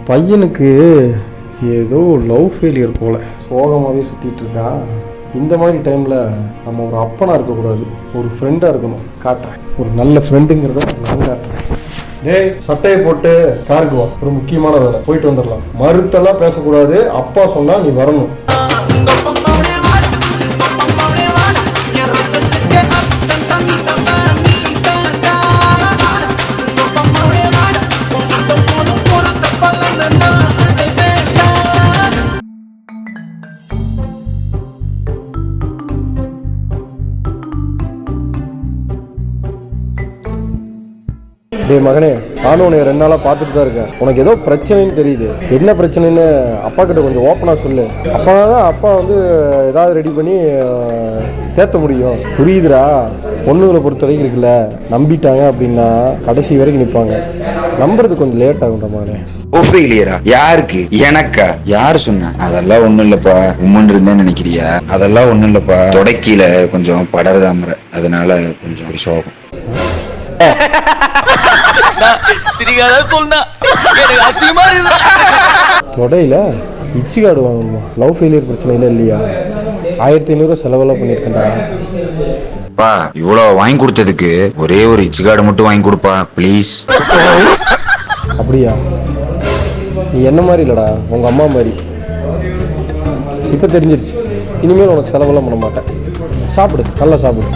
பையனுக்கு ஏதோ love failure போல் சோகமாகவே சுற்றிட்டு இருக்கான். இந்த மாதிரி டைமில் நம்ம ஒரு அப்பனாக இருக்கக்கூடாது, ஒரு ஃப்ரெண்டாக இருக்கணும். காட்டுறேன், ஒரு நல்ல ஃப்ரெண்டுங்கிறத நான் காட்டுறேன். ஏய், சட்டையை போட்டு காருக்கு வா, ஒரு முக்கியமான வேலை, போயிட்டு வந்துடலாம். மறுத்தெல்லாம் பேசக்கூடாது, அப்பா சொன்னால் நீ வரணும். டே மகனே, நானும் உன்னை 2 நாளாக பார்த்துட்டு தான் இருக்கேன். உனக்கு ஏதோ பிரச்சனைன்னு தெரியுது. என்ன பிரச்சனைன்னு அப்பா கிட்ட கொஞ்சம் ஓப்பனாக சொல்லு. அப்பா தான் அப்பா வந்து ஏதாவது ரெடி பண்ணி தேற்ற முடியும். புரியுதுரா? பொண்ணுங்களை பொறுத்த வரைக்கும் இருக்குல்ல, நம்பிட்டாங்க அப்படின்னா கடைசி வரைக்கும் நிற்பாங்க. நம்புறது கொஞ்சம் லேட் ஆகும்டா மகனே. ஃபெயிலியரா? யாருக்கு? எனக்கா? யாரு சொன்ன? அதெல்லாம் ஒண்ணும் இல்லப்பா. உம்மன் இருந்தேன்னு நினைக்கிறியா? அதெல்லாம் ஒண்ணும் இல்லப்பா. தொடக்கில கொஞ்சம் படர்தாமற, அதனால கொஞ்சம் சோகம். தொடையில இச்சி கார்டு வாங்கணுமா? லவ் ஃபெயிலியர் பிரச்சனை இல்லை இல்லையா? 1500 செலவெல்லாம் பண்ணியிருக்கேன்டா. பா, இவ்வளவு வாங்கி கொடுத்ததுக்கு ஒரே ஒரு இச்சி கார்டு மட்டும் வாங்கி கொடுப்பா ப்ளீஸ். அப்படியா? நீ என்ன மாதிரி இல்லடா, உங்க அம்மா மாதிரி. இப்போ தெரிஞ்சிருச்சு, இனிமேல் உனக்கு செலவெல்லாம் பண்ண மாட்டேன். சாப்பிடு, நல்லா சாப்பிடு.